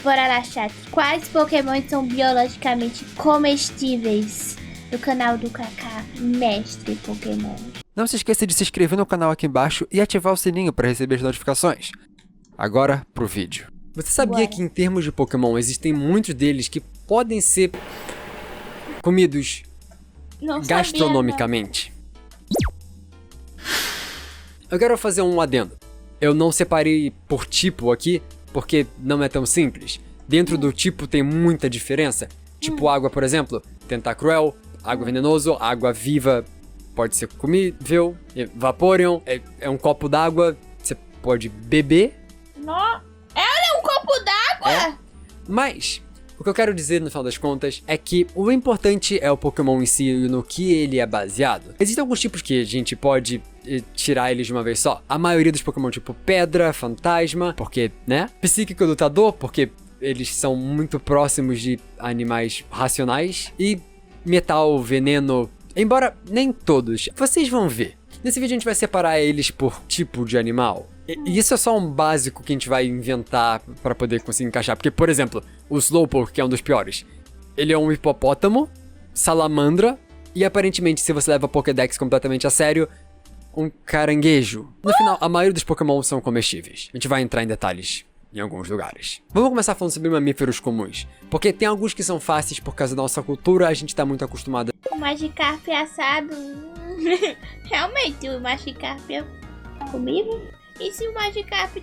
Bora lá, chat. Quais Pokémon são biologicamente comestíveis? Do canal do Kaká, Mestre Pokémon. Não se esqueça de se inscrever no canal aqui embaixo e ativar o sininho para receber as notificações. Agora, pro vídeo. Você sabia que em termos de Pokémon, existem muitos deles que podem ser comidos gastronomicamente? Eu quero fazer um adendo. Eu não separei por tipo aqui, porque não é tão simples. Dentro do tipo tem muita diferença. Tipo água, por exemplo, Tentacruel, água venenoso, água viva pode ser comível, Vaporeon é um copo d'água, você pode beber. Ela é um copo d'água? Mas o que eu quero dizer no final das contas é que o importante é o Pokémon em si e no que ele é baseado. Existem alguns tipos que a gente pode tirar eles de uma vez só. A maioria dos Pokémon tipo Pedra, Fantasma, porque, né? Psíquico e Lutador, porque eles são muito próximos de animais racionais. E Metal, Veneno, embora nem todos. Vocês vão ver. Nesse vídeo a gente vai separar eles por tipo de animal. E isso é só um básico que a gente vai inventar pra poder conseguir encaixar. Porque, por exemplo, o Slowpoke, que é um dos piores, ele é um hipopótamo, salamandra e aparentemente, se você leva a Pokédex completamente a sério, um caranguejo. No final, a maioria dos Pokémon são comestíveis. A gente vai entrar em detalhes em alguns lugares. Vamos começar falando sobre mamíferos comuns. Porque tem alguns que são fáceis por causa da nossa cultura, a gente tá muito acostumado. O Magikarp assado. Realmente, o Magikarp é comível? E se o Magikarp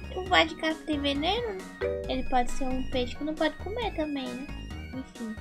tem veneno, ele pode ser um peixe que não pode comer também, né? Enfim,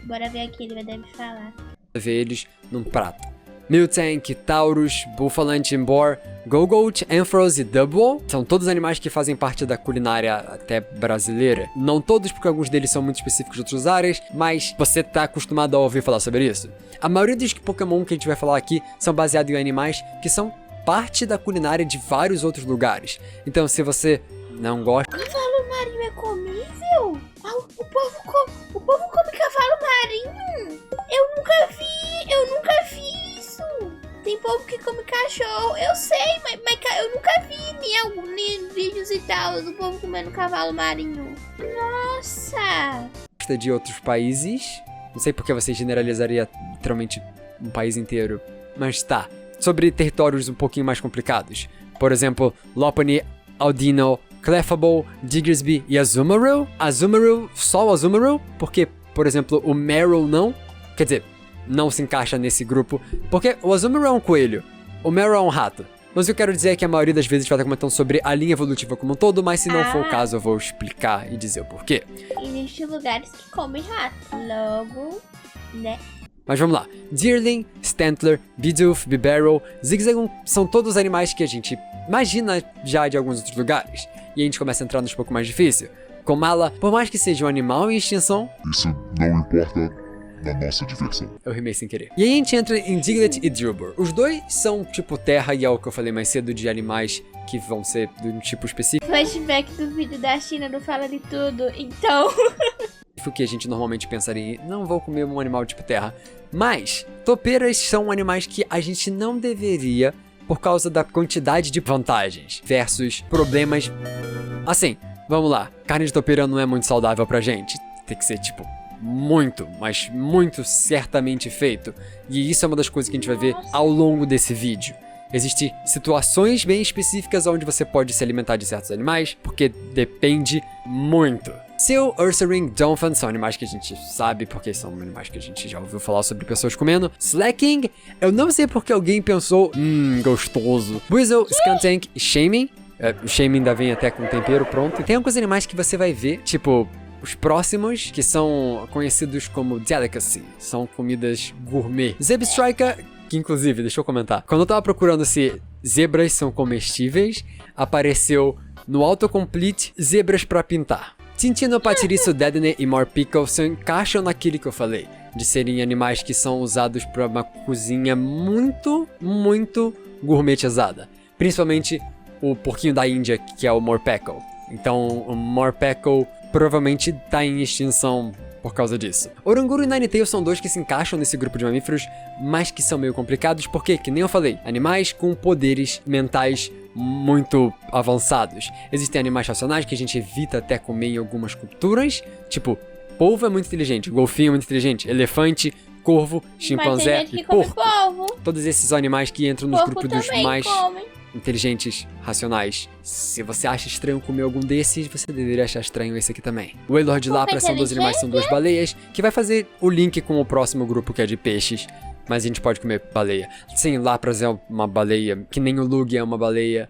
bora ver aqui, ele deve falar. Ver eles num prato. Miltank, Taurus, Buffalant, Boar, Gogoat, Ampharos e Dubwool são todos animais que fazem parte da culinária até brasileira. Não todos, porque alguns deles são muito específicos de outras áreas, mas você tá acostumado a ouvir falar sobre isso. A maioria dos Pokémon que a gente vai falar aqui são baseados em animais que são parte da culinária de vários outros lugares. Então, se você não gosta... Cavalo marinho é comível? O povo come cavalo marinho? Eu nunca vi isso. Tem povo que come cachorro, eu sei, mas eu nunca vi em vídeos e tal do povo comendo cavalo marinho. Nossa! De outros países, não sei porque você generalizaria literalmente um país inteiro, mas tá. Sobre territórios um pouquinho mais complicados. Por exemplo, Lopunny, Audino, Clefable, Diggersby e Azumarill. Só o Azumarill, porque, por exemplo, o Marill não. Quer dizer, não se encaixa nesse grupo, porque o Azumarill é um coelho, o Marill é um rato. Mas o que eu quero dizer é que a maioria das vezes a gente vai estar comentando sobre a linha evolutiva como um todo, mas se não for o caso eu vou explicar e dizer o porquê. Existem lugares que comem rato, logo, né? Mas vamos lá. Deerling, Stantler, Bidoof, Bibarel, Zigzagoon são todos animais que a gente imagina já de alguns outros lugares. E a gente começa a entrar nos pouco mais difícil. Komala, por mais que seja um animal em extinção... Isso não importa na nossa diversão. Eu rimei sem querer. E aí a gente entra em Diglett e Drillbur. Os dois são tipo terra e é o que eu falei mais cedo de animais que vão ser de um tipo específico. Flashback do vídeo da China não fala de tudo, então... O que a gente normalmente pensaria em não vou comer um animal tipo terra. Mas topeiras são animais que a gente não deveria por causa da quantidade de vantagens versus problemas. Assim, vamos lá. Carne de topeira não é muito saudável pra gente. Tem que ser tipo muito, mas muito certamente feito. E isso é uma das coisas que a gente vai ver ao longo desse vídeo. Existem situações bem específicas onde você pode se alimentar de certos animais, porque depende muito. Seal, Ursaring, Donphan são animais que a gente sabe, porque são animais que a gente já ouviu falar sobre pessoas comendo. Slacking, eu não sei porque alguém pensou, gostoso. Weasel, Skuntank e Shaming. O Shaming ainda vem até com tempero pronto. E tem alguns animais que você vai ver, tipo... Os próximos, que são conhecidos como Delicacy, são comidas gourmet. Zebstrika, que inclusive, deixa eu comentar. Quando eu tava procurando se zebras são comestíveis, apareceu no autocomplete zebras pra pintar. Tintino, Patiriço, Dedenne e Morpeko se encaixam naquilo que eu falei, de serem animais que são usados para uma cozinha muito, muito gourmetizada. Principalmente o porquinho da Índia, que é o Morpeko. Então, o Morpeko provavelmente tá em extinção por causa disso. Oranguru e Ninetail são dois que se encaixam nesse grupo de mamíferos, mas que são meio complicados porque, que nem eu falei, animais com poderes mentais muito avançados. Existem animais racionais que a gente evita até comer em algumas culturas, tipo, polvo é muito inteligente, golfinho é muito inteligente, elefante, corvo, chimpanzé Mas tem gente e que come porco. polvo. Todos esses animais que entram nos Porco grupos dos também mais come. inteligentes, racionais. Se você acha estranho comer algum desses, você deveria achar estranho esse aqui também. O Wailord e Lapra são dois animais, são duas baleias, que vai fazer o link com o próximo grupo que é de peixes. Mas a gente pode comer baleia. Sim, Lapras é uma baleia, que nem o Lug é uma baleia.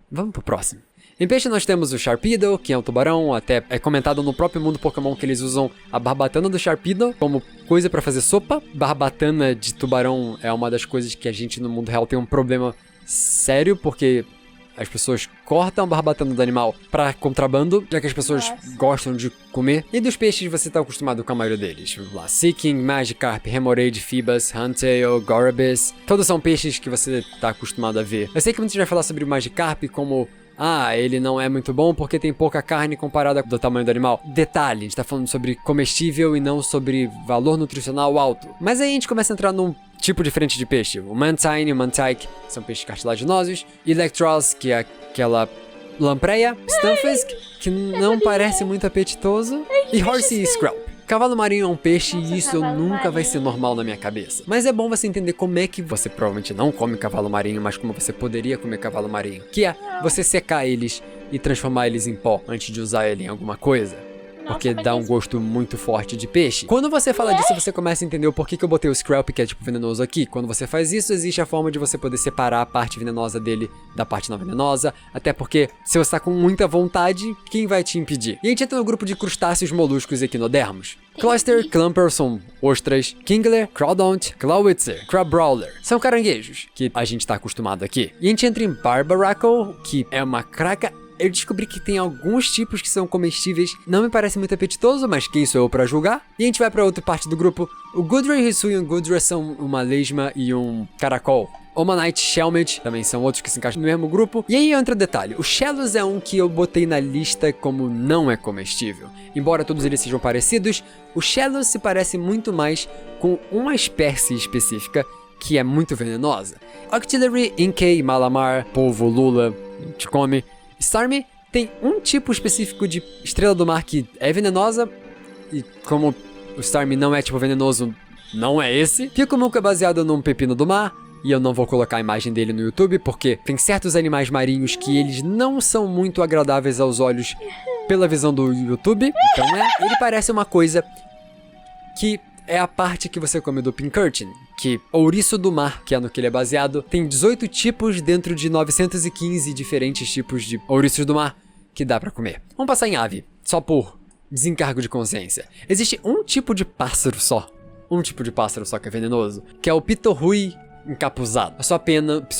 Vamos pro próximo. Em peixe nós temos o Sharpedo, que é um tubarão, até é comentado no próprio mundo Pokémon que eles usam a barbatana do Sharpedo como coisa pra fazer sopa. Barbatana de tubarão é uma das coisas que a gente no mundo real tem um problema sério, porque as pessoas cortam a barbatana do animal pra contrabando, já que as pessoas gostam de comer. E dos peixes você tá acostumado com a maioria deles. Lá, Seeking, Magikarp, Remoraid, Phoebus, Huntail, Gorebyss. Todos são peixes que você tá acostumado a ver. Eu sei que muita gente vai falar sobre o Magikarp como... ele não é muito bom porque tem pouca carne comparada do tamanho do animal. Detalhe, a gente tá falando sobre comestível e não sobre valor nutricional alto. Mas aí a gente começa a entrar num tipo diferente de peixe. O Mantine e o Mantike são peixes cartilaginosos. Electros, que é aquela lampreia. Stunfisk, que não parece muito apetitoso. E Horsey e Skrelp. Cavalo marinho é um peixe e isso nunca vai ser normal na minha cabeça. Mas é bom você entender como é que você provavelmente não come cavalo marinho, mas como você poderia comer cavalo marinho. Que é você secar eles e transformar eles em pó antes de usar ele em alguma coisa. Porque dá um gosto muito forte de peixe. Quando você fala disso, você começa a entender o porquê que eu botei o Skrelp, que é tipo venenoso aqui. Quando você faz isso, existe a forma de você poder separar a parte venenosa dele da parte não venenosa. Até porque, se você tá com muita vontade, quem vai te impedir? E a gente entra no grupo de crustáceos, moluscos e equinodermos. Cloyster, Clumper são ostras, Kingler, Crawdont, Clawitzer, Crabrawler. São caranguejos, que a gente tá acostumado aqui. E a gente entra em Barbaracle, que é uma craca. Eu descobri que tem alguns tipos que são comestíveis. Não me parece muito apetitoso, mas quem sou eu pra julgar? E a gente vai pra outra parte do grupo. O Goodra e Hisui e o Goodra são uma lesma e um caracol. Omanite e Shelmet também são outros que se encaixam no mesmo grupo. E aí entra o detalhe. O Shellos é um que eu botei na lista como não é comestível. Embora todos eles sejam parecidos, o Shellos se parece muito mais com uma espécie específica que é muito venenosa. Octillery, Inkay, Malamar, polvo, lula, a gente come. Starmie tem um tipo específico de estrela do mar que é venenosa, e como o Starmie não é tipo venenoso, não é esse. Pyukumuka é baseado num pepino do mar, e eu não vou colocar a imagem dele no YouTube, porque tem certos animais marinhos que eles não são muito agradáveis aos olhos pela visão do YouTube. Então ele parece uma coisa que é a parte que você come do Pincurchin, que ouriço do mar, que é no que ele é baseado, tem 18 tipos dentro de 915 diferentes tipos de ouriços do mar que dá pra comer. Vamos passar em ave, só por desencargo de consciência. Existe um tipo de pássaro só que é venenoso, que é o Pitorrui encapuzado. A sua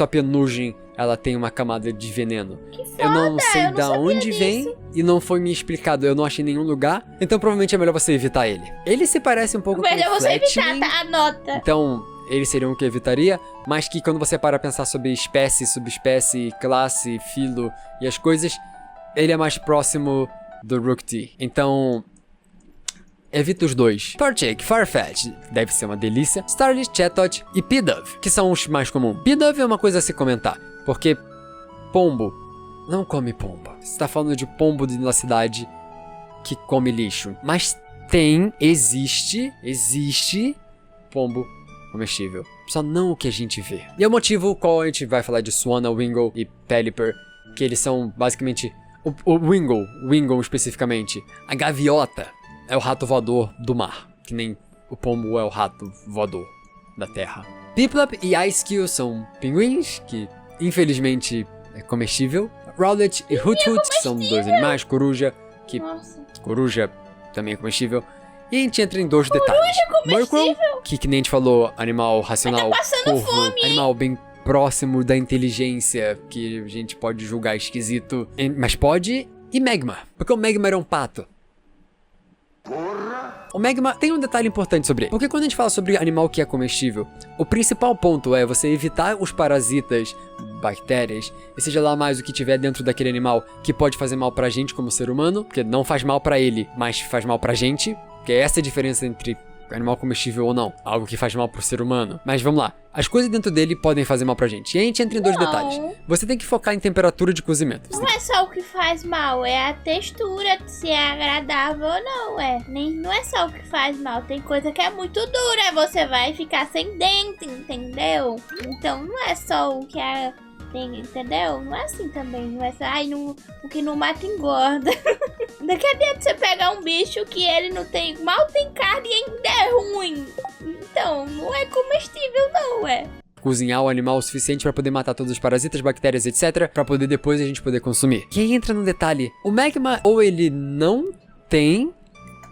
penugem, ela tem uma camada de veneno. Eu não sei da onde vem e não foi me explicado. Eu não achei em nenhum lugar. Então provavelmente é melhor você evitar ele. Ele se parece um pouco com Melhor você evitar, Fletchling. tá? Anota. Então, eles seriam o que eu evitaria. Mas que quando você para pensar sobre espécie, subespécie, classe, filo e as coisas, ele é mais próximo do Rookti. Então... evita os dois. Torchic, Farfetch, deve ser uma delícia. Starly, Chatot e Pidove, que são os mais comuns. Pidove é uma coisa a se comentar, porque pombo não come pombo. Você tá falando de pombo na cidade que come lixo. Mas existe pombo comestível. Só não o que a gente vê. E é o motivo qual a gente vai falar de Swanna, Wingull e Pelipper, que eles são basicamente... O Wingull especificamente, a gaviota é o rato voador do mar, que nem o pombo é o rato voador da terra. Piplup e Ice-Kill são pinguins, que infelizmente é comestível. Rowlet e Hoot-Hoot são dois animais, coruja, que coruja também é comestível. E a gente entra em dois detalhes. Murkrow, que nem a gente falou, animal racional, corvo, animal bem próximo da inteligência, que a gente pode julgar esquisito, mas pode. E Magma, porque o Magma era um pato. O Magma tem um detalhe importante sobre ele, porque quando a gente fala sobre animal que é comestível, o principal ponto é você evitar os parasitas, bactérias, e seja lá mais o que tiver dentro daquele animal que pode fazer mal pra gente como ser humano, porque não faz mal pra ele, mas faz mal pra gente, Porque essa é a diferença entre animal comestível ou não. Algo que faz mal pro ser humano. Mas vamos lá. As coisas dentro dele podem fazer mal pra gente. E a gente entra em dois detalhes. Você tem que focar em temperatura de cozimento. Não é só o que faz mal, é a textura, se é agradável ou não, não é só o que faz mal, tem coisa que é muito dura, você vai ficar sem dente, entendeu? Então não é só o que é... entendeu? Não é assim também, não é só... o que não mata engorda. Daqui a dentro você pegar um bicho que ele não tem... mal tem carne e ainda é ruim. Então, não é comestível não, Cozinhar o animal o suficiente pra poder matar todos os parasitas, bactérias, etc, pra poder depois a gente poder consumir. E aí entra no detalhe, o magma ou ele não tem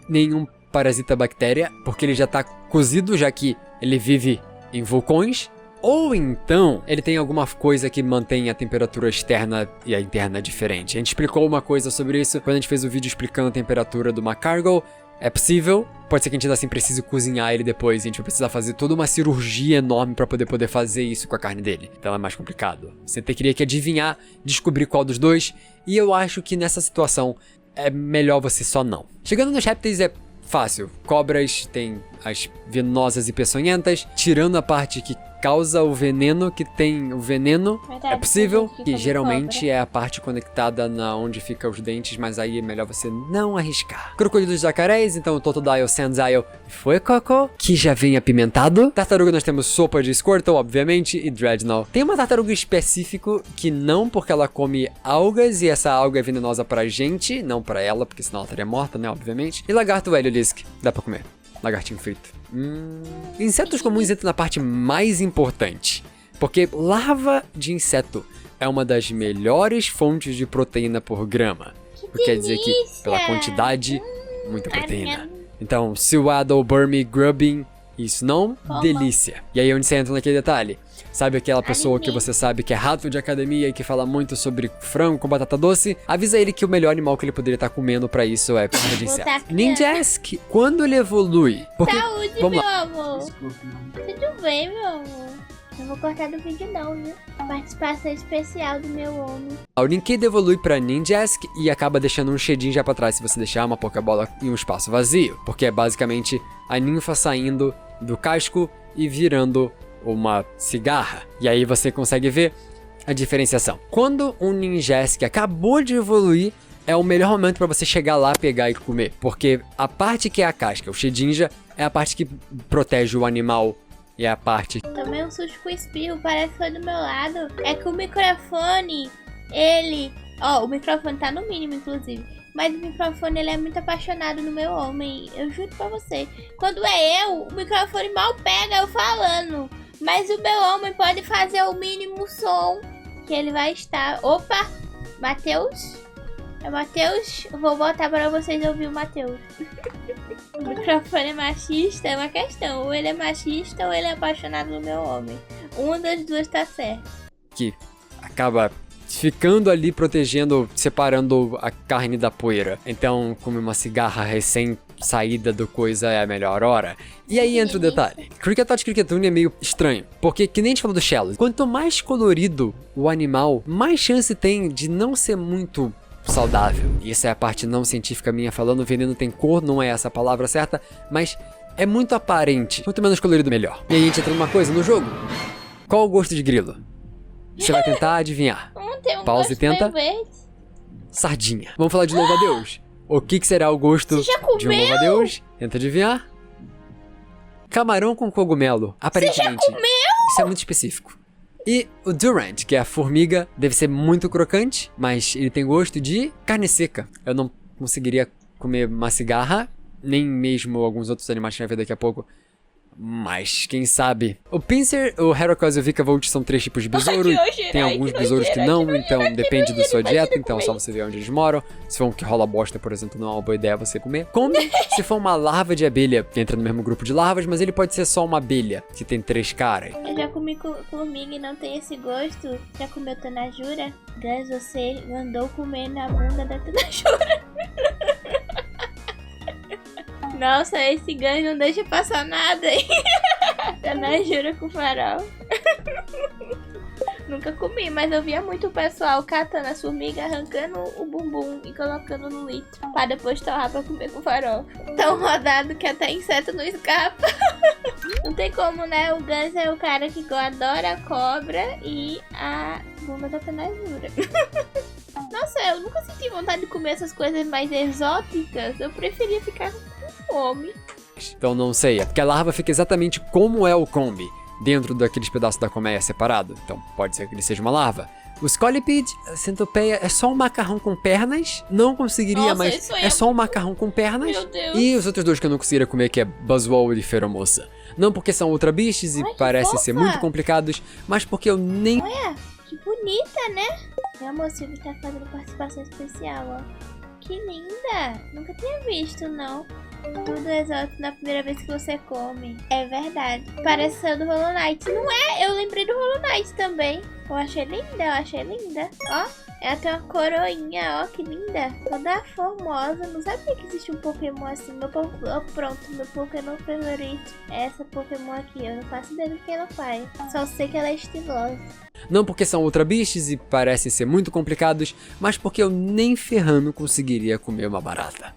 nenhum parasita bactéria, porque ele já tá cozido, já que ele vive em vulcões, ou então ele tem alguma coisa que mantém a temperatura externa e a interna diferente. A gente explicou uma coisa sobre isso quando a gente fez o vídeo explicando a temperatura do Macargo. É possível, pode ser que a gente ainda assim precise cozinhar ele depois, a gente vai precisar fazer toda uma cirurgia enorme pra poder fazer isso com a carne dele. Então é mais complicado. Você teria que adivinhar, descobrir qual dos dois, e eu acho que nessa situação é melhor você só não. Chegando nos répteis é fácil. Cobras tem as venenosas e peçonhentas, tirando a parte que causa o veneno, que tem o veneno, verdade, é possível, que que geralmente é a parte conectada na onde fica os dentes, mas aí é melhor você não arriscar. Crocodilos jacarés, então o Totodile, Sandile foi Coco, que já vem apimentado. Tartaruga nós temos sopa de Squirtle, obviamente, e Dreadnought. Tem uma tartaruga específico que não, porque ela come algas, e essa alga é venenosa pra gente, não pra ela, porque senão ela estaria morta, né, obviamente. E lagarto Heliolisk, dá pra comer. Lagartinho frito. Insetos comuns entram na parte mais importante, porque larva de inseto é uma das melhores fontes de proteína por grama. O que quer dizer que, pela quantidade, muita proteína. Então, Seawaddle, Burmy, Grubbing, isso não, delícia. E aí onde você entra naquele detalhe. Sabe aquela pessoa que você sabe que é rato de academia e que fala muito sobre frango com batata doce? Avisa ele que o melhor animal que ele poderia estar comendo pra isso é carne de inseto. Ninjask, quando ele evolui... Porque, saúde, vamos meu lá. amor. Tudo bem, meu amor. Não vou cortar do vídeo não, viu? Participação especial do meu homem. O Nincada evolui pra Ninjask e acaba deixando um Shedin já pra trás se você deixar uma Pokébola em um espaço vazio. Porque é basicamente a ninfa saindo do casco e virando uma cigarra. E aí você consegue ver a diferenciação. Quando um Ninjask acabou de evoluir, é o melhor momento pra você chegar lá, pegar e comer. Porque a parte que é a casca, o Shedinja, é a parte que protege o animal. E é a parte... Tomei um susto com espirro, parece que foi do meu lado. É que o microfone, ele... Ó, o microfone tá no mínimo, inclusive. Mas o microfone, ele é muito apaixonado no meu homem. Eu juro pra você. Quando é eu, o microfone mal pega eu falando. Mas o meu homem pode fazer o mínimo som que ele vai estar... Opa! Matheus? É Matheus? Eu vou botar para vocês ouvir o Matheus. O microfone é machista, é uma questão. Ou ele é machista ou ele é apaixonado no meu homem. Uma das duas tá certo. Que acaba ficando ali protegendo, separando a carne da poeira. Então, como uma cigarra recém-saída do coisa é a melhor hora. E aí entra o detalhe. Kricketot Cricketune é meio estranho. Porque, que nem a gente falou do Shellos, quanto mais colorido o animal, mais chance tem de não ser muito saudável. E essa é a parte não científica minha falando, o veneno tem cor, não é essa a palavra certa, mas é muito aparente. Quanto menos colorido, melhor. E aí a gente entra numa coisa no jogo. Qual o gosto de grilo? Você vai tentar adivinhar. Tem um Pausa gosto e tenta. meio verde. Sardinha. Vamos falar de louva-a-Deus. O que será o gosto Você já comeu? de um louva-a-Deus? Tenta adivinhar. Camarão com cogumelo. Aparentemente. Você já comeu? Isso é muito específico. E o Durant, que é a formiga, deve ser muito crocante, mas ele tem gosto de carne seca. Eu não conseguiria comer uma cigarra, nem mesmo alguns outros animais que a gente vai ver daqui a pouco. Mas, quem sabe? O Pinsir, o Heracross e o Vikavolt são 3 tipos de besouro. Tem alguns besouros que não, então depende da sua dieta. Então só você ver onde eles moram. Se for um que rola bosta, por exemplo, não é uma boa ideia você comer. Come se for uma larva de abelha, que entra no mesmo grupo de larvas, mas ele pode ser só uma abelha, que tem 3 caras. Eu já comi formiga e não tem esse gosto. Já comeu tanajura? Gus, você andou comendo a bunda da tanajura. Nossa, esse Gus não deixa passar nada aí. Tanajura com farol. Nunca comi, mas eu via muito o pessoal catando as formigas, arrancando o bumbum e colocando no litro. Pra depois torrar pra comer com farofa. Tão rodado que até inseto não escapa. Não tem como, né? O Gans é o cara que adora a cobra e a bunda da penadura. Nossa, eu nunca senti vontade de comer essas coisas mais exóticas. Eu preferia ficar com fome. Então não sei, é porque a larva fica exatamente como é o combi, dentro daqueles pedaços da colmeia separado. Então pode ser que ele seja uma larva. O Scolipede, a centopeia, é só um macarrão com pernas. Não conseguiria, Nossa, mas isso é só um macarrão com pernas. Meu Deus. E os outros dois que eu não conseguiria comer, que é Buzzwole e Feromosa. Não porque são Ultra Beasts e Ai, que parecem ser fofa. muito complicados, mas porque eu nem... Olha, que bonita, né? Meu amor, Silvio tá fazendo participação especial, ó. Que linda! Nunca tinha visto, não. Tudo exótico na primeira vez que você come. É verdade. Parece ser do Hollow Knight. Não é? Eu lembrei do Hollow Knight também. Eu achei linda. Ó, ela tem uma coroinha, ó, que linda. Toda formosa. Não sabia que existe um Pokémon assim. Pronto, meu Pokémon favorito é essa Pokémon aqui. Eu não faço ideia do que ela faz. Só sei que ela é estilosa. Não porque são Ultra Beasts e parecem ser muito complicados, mas porque eu nem ferrando conseguiria comer uma barata.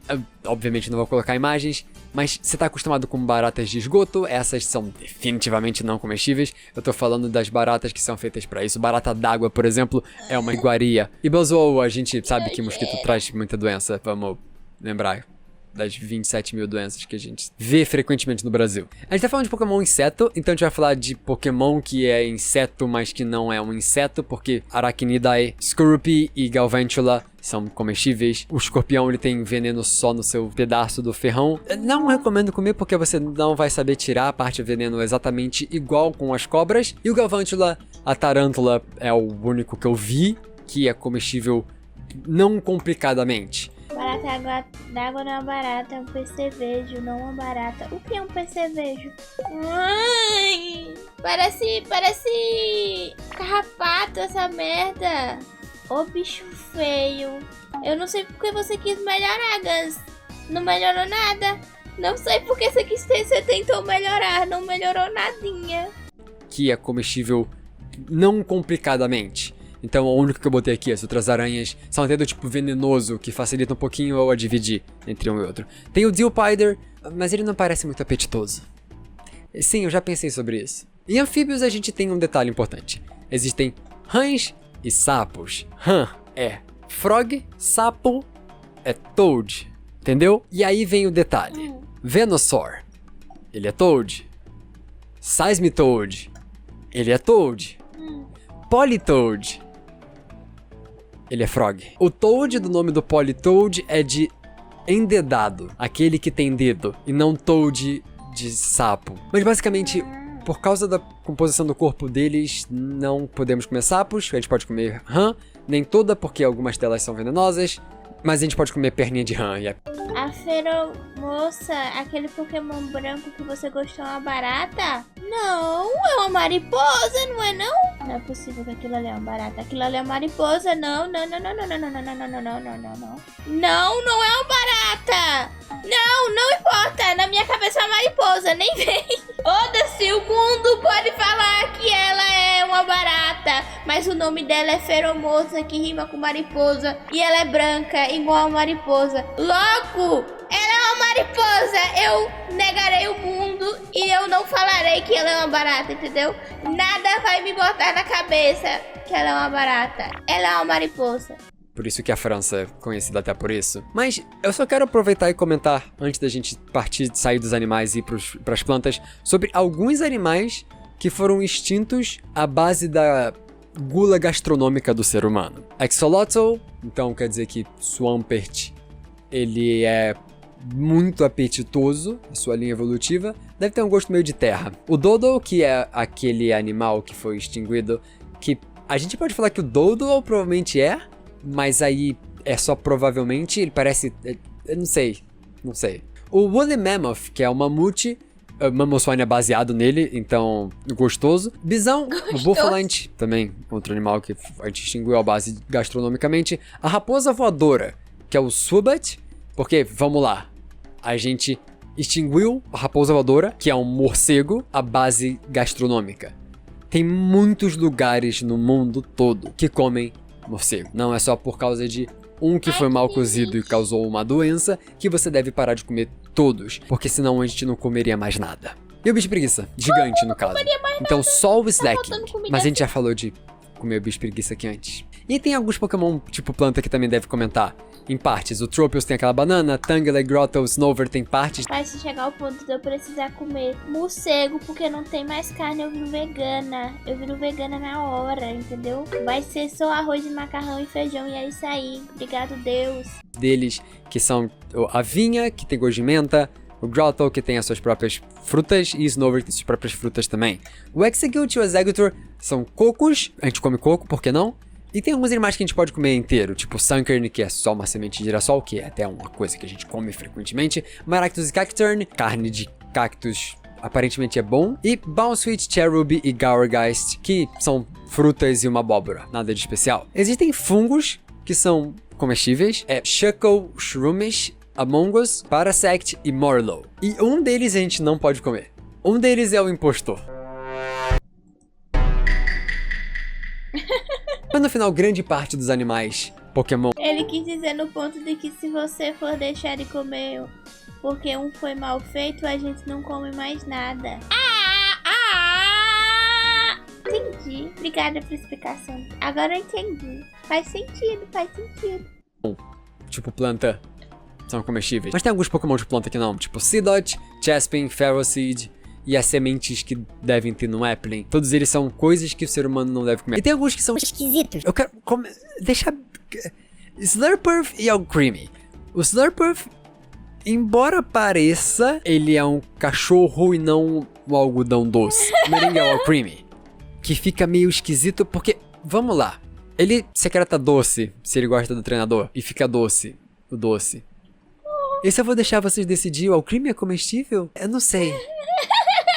Eu, obviamente não vou colocar imagens, mas você tá acostumado com baratas de esgoto, essas são definitivamente não comestíveis. Eu tô falando das baratas que são feitas pra isso. Barata d'água, por exemplo, é uma iguaria. E Buzzwole, a gente sabe que mosquito traz muita doença, vamos lembrar das 27 mil doenças que a gente vê frequentemente no Brasil. A gente tá falando de Pokémon inseto, então a gente vai falar de Pokémon que é inseto, mas que não é um inseto, porque Arachnidae, Scorupi e Galvantula são comestíveis. O escorpião, ele tem veneno só no seu pedaço do ferrão. Não recomendo comer porque você não vai saber tirar a parte do veneno exatamente igual com as cobras. E o Galvantula, a tarântula, é o único que eu vi que é comestível não complicadamente. Barata d'água não é uma barata, é um percevejo, não uma barata. O que é um percevejo? Ai, parece carrapato essa merda. Ô bicho feio. Eu não sei porque você quis melhorar, Gans. Não melhorou nada. Não sei porque você tentou melhorar, não melhorou nadinha. Que é comestível não complicadamente. Então o único que eu botei aqui, as outras aranhas, são até do tipo venenoso, que facilita um pouquinho eu a dividir entre um e outro. Tem o Dilpider, mas ele não parece muito apetitoso. Sim, eu já pensei sobre isso. Em anfíbios a gente tem um detalhe importante. Existem rãs e sapos. Rã é frog, sapo é toad, entendeu? E aí vem o detalhe. Venusaur, ele é toad. Seismitoad, ele é toad. Politoad, ele é frog. O Toad do nome do Politoad é de endedado, aquele que tem dedo, e não Toad de sapo. Mas basicamente, por causa da composição do corpo deles, não podemos comer sapos. A gente pode comer rã, nem toda, porque algumas delas são venenosas. Mas a gente pode comer perninha de rã. A Feromosa, aquele Pokémon branco que você gostou, é uma barata? Não, é uma mariposa, não é não? Não é possível que aquilo ali é uma barata. Aquilo ali é uma mariposa, não. Não é uma barata. Não importa. Na minha cabeça é uma mariposa, nem vem. Foda-se, o mundo pode falar que ela é uma barata, mas o nome dela é Feromosa, que rima com mariposa, e ela é branca, igual a mariposa. Logo, ela é uma mariposa. Eu negarei o mundo e eu não falarei que ela é uma barata, entendeu? Nada vai me botar na cabeça que ela é uma barata. Ela é uma mariposa. Por isso que a França é conhecida até por isso. Mas eu só quero aproveitar e comentar, antes da gente sair dos animais e ir pras plantas, sobre alguns animais que foram extintos à base da gula gastronômica do ser humano. Axolotl, então quer dizer que Swampert, ele é muito apetitoso, a sua linha evolutiva, deve ter um gosto meio de terra. O Dodo, que é aquele animal que foi extinguido, que a gente pode falar que o Dodo provavelmente é, mas aí é só provavelmente, ele parece... Eu não sei. O Woolly Mammoth, que é o mamute, o Mammothswine é baseado nele, então gostoso. Bisão, o Buffalante, também outro animal que a gente extinguiu à base gastronomicamente. A raposa voadora, que é o Swoobat, porque, vamos lá, a gente extinguiu a raposa voadora, que é um morcego, à base gastronômica. Tem muitos lugares no mundo todo que comem morcego. Não é só por causa de um que foi mal cozido e causou uma doença que você deve parar de comer todos, porque senão a gente não comeria mais nada. E o bicho preguiça, gigante no caso. Então só o Slack. Mas a gente já falou de comer o bicho preguiça aqui antes. E tem alguns Pokémon tipo planta que também deve comentar. Em partes, o Tropius tem aquela banana, Tangela, Grotto, Snover tem partes. Vai se chegar ao ponto de eu precisar comer morcego porque não tem mais carne, eu viro vegana. Eu viro vegana na hora, entendeu? Vai ser só arroz e macarrão e feijão e é isso aí. Obrigado, Deus. Deles, que são a vinha, que tem gosto de menta, o Grotto, que tem as suas próprias frutas, e Snover, que tem suas próprias frutas também. O Execute e o Executor são cocos, a gente come coco, por que não? E tem alguns animais que a gente pode comer inteiro, tipo Sunkern, que é só uma semente de girassol, que é até uma coisa que a gente come frequentemente. Maractus e Cacturn, carne de cactus aparentemente é bom. E Bounsweet, Cherubi e Gourgeist, que são frutas e uma abóbora, nada de especial. Existem fungos que são comestíveis, Shuckle, Shroomish, Among Us, Parasect e Morlow. E um deles a gente não pode comer. Um deles é o impostor. Mas no final, grande parte dos animais Pokémon... Ele quis dizer no ponto de que se você for deixar de comer porque um foi mal feito, a gente não come mais nada. Entendi. Obrigada pela explicação. Agora eu entendi. Faz sentido, faz sentido. Tipo planta, são comestíveis. Mas tem alguns Pokémon de planta que não, tipo Seedot, Chespin, Ferroseed... E as sementes que devem ter no Applin. Todos eles são coisas que o ser humano não deve comer. E tem alguns que são esquisitos. Eu quero deixar... Slurpuff e Alcremie. O Slurpuff, embora pareça, ele é um cachorro e não um algodão doce. O merengue é o Alcremie. Que fica meio esquisito porque... Vamos lá. Ele secreta doce, se ele gosta do treinador. E fica doce. O doce. Esse eu vou deixar vocês decidir. O Alcremie é comestível? Eu não sei.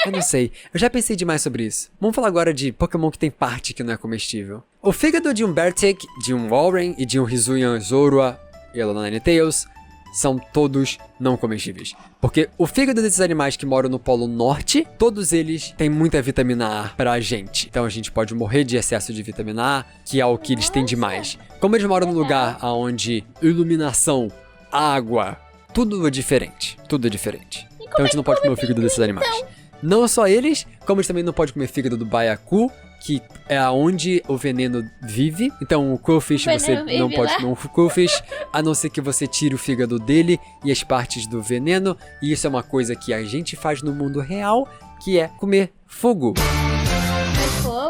Eu não sei. Eu já pensei demais sobre isso. Vamos falar agora de Pokémon que tem parte que não é comestível. O fígado de um Bertic, de um Walrein e de um Hisuian Zorua e Alolan Ninetales são todos não comestíveis. Porque o fígado desses animais que moram no Polo Norte, todos eles têm muita vitamina A pra gente. Então a gente pode morrer de excesso de vitamina A, que é o que eles têm demais. Como eles moram num lugar onde iluminação, água, tudo é diferente. Tudo é diferente. Então a gente não pode comer o fígado desses animais. Não só eles, como eles também não podem comer fígado do Baiacu, que é onde o veneno vive. Então o Qwilfish você não pode comer um Qwilfish, a não ser que você tire o fígado dele e as partes do veneno. E isso é uma coisa que a gente faz no mundo real, que é comer fugu.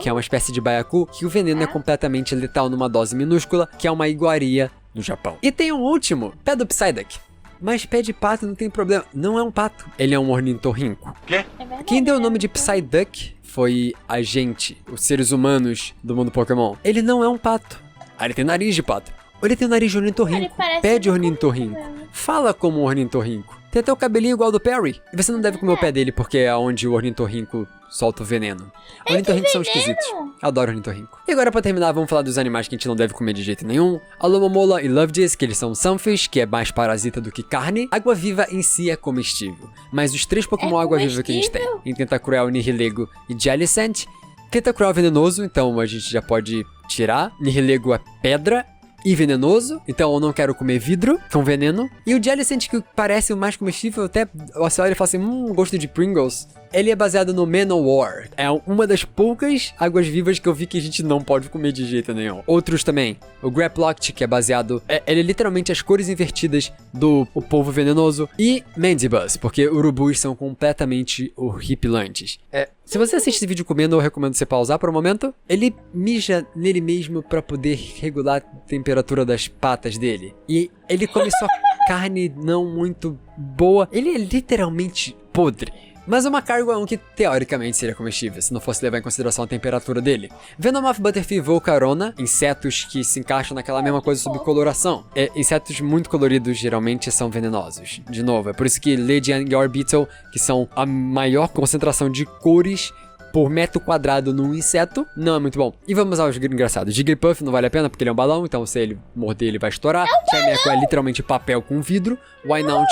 Que é uma espécie de Baiacu, que o veneno é completamente letal numa dose minúscula, que é uma iguaria no Japão. E tem um último, pé do Psyduck. Mas pé de pato não tem problema. Não é um pato. Ele é um ornitorrinco. Quê? Quem deu o nome de Psyduck foi a gente, os seres humanos do mundo Pokémon. Ele não é um pato. Ele tem nariz de pato. Ele tem o nariz de ornitorrinco. Pé de ornitorrinco. Fala como um ornitorrinco. Tem até o cabelinho igual ao do Perry. E você não deve comer o pé dele porque é onde o ornitorrinco solta o veneno. Ornitorrincos são esquisitos. Eu adoro ornitorrinco. E agora pra terminar, vamos falar dos animais que a gente não deve comer de jeito nenhum. Alomomola e Lovegees, que eles são sunfish, que é mais parasita do que carne. Água-viva em si é comestível. Mas os três Pokémon água-viva que a gente tem, em Tentacruel, Nihilego e Jellicent. Tentacruel é venenoso, então a gente já pode tirar. Nihilego é pedra e venenoso, então eu não quero comer vidro com veneno. E o Jellicent, que parece o mais comestível, até você olha e fala assim, gosto de Pringles. Ele é baseado no Manowar. É uma das poucas águas-vivas que eu vi que a gente não pode comer de jeito nenhum. Outros também. O Graploct, que é baseado... ele é literalmente as cores invertidas do polvo venenoso. E Mandibuzz, porque urubus são completamente horripilantes. Se você assiste esse vídeo comendo, eu recomendo você pausar por um momento. Ele mija nele mesmo pra poder regular a temperatura das patas dele. E ele come só carne não muito boa. Ele é literalmente podre. Mas o Macargo é um que teoricamente seria comestível, se não fosse levar em consideração a temperatura dele. Venomoth, Butterfree e Volcarona, insetos que se encaixam naquela mesma coisa sobre coloração. Insetos muito coloridos geralmente são venenosos. De novo, é por isso que Legian e Orbital, que são a maior concentração de cores por metro quadrado num inseto, não é muito bom. E vamos aos engraçados. Jigglypuff não vale a pena porque ele é um balão, então se ele morder ele vai estourar. Charmander é literalmente papel com vidro. Wynaut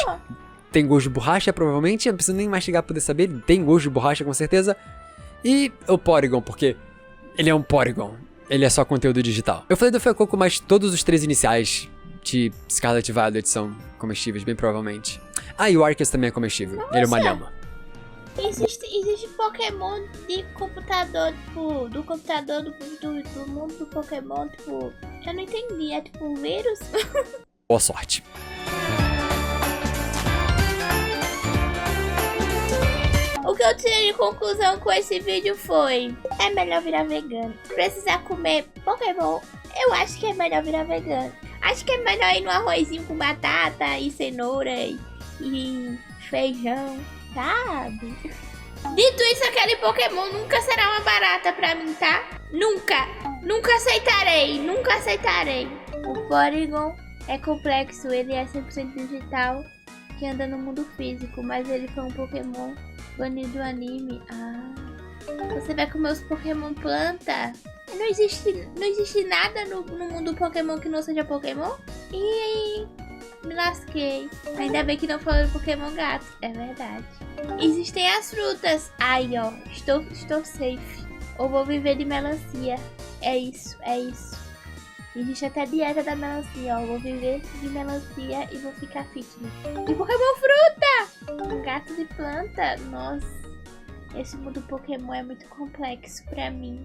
tem gosto de borracha, provavelmente. Eu não preciso nem mastigar pra poder saber. Ele tem gosto de borracha, com certeza. E o Porygon, porque ele é um Porygon. Ele é só conteúdo digital. Eu falei do Fuecoco, mas todos os 3 iniciais de Scarlet e Violet são comestíveis, bem provavelmente. Ah, e o Arceus também é comestível. Ele é uma lhama. Existe Pokémon de computador, tipo, do computador do mundo do Pokémon, tipo, eu não entendi, é tipo um vírus? Boa sorte. O que eu tirei de conclusão com esse vídeo foi: é melhor virar vegano. Precisar comer Pokémon, eu acho que é melhor virar vegano. Acho que é melhor ir no arrozinho com batata e cenoura e feijão, sabe? Dito isso, aquele Pokémon nunca será uma barata pra mim, tá? Nunca! Nunca aceitarei! Nunca aceitarei! O Porygon é complexo, ele é 100% digital, que anda no mundo físico, mas ele foi um Pokémon banido do anime. Ah, você vai comer os Pokémon planta? Não existe nada no mundo Pokémon que não seja Pokémon? E me lasquei. Ainda bem que não falou Pokémon gato. É verdade. Existem as frutas. Ai, ó. Estou safe. Ou vou viver de melancia. É isso, é isso. Existe até a dieta da melancia, ó. Vou viver de melancia e vou ficar fitness. E Pokémon fruta! Um gato de planta. Nossa. Esse mundo Pokémon é muito complexo pra mim.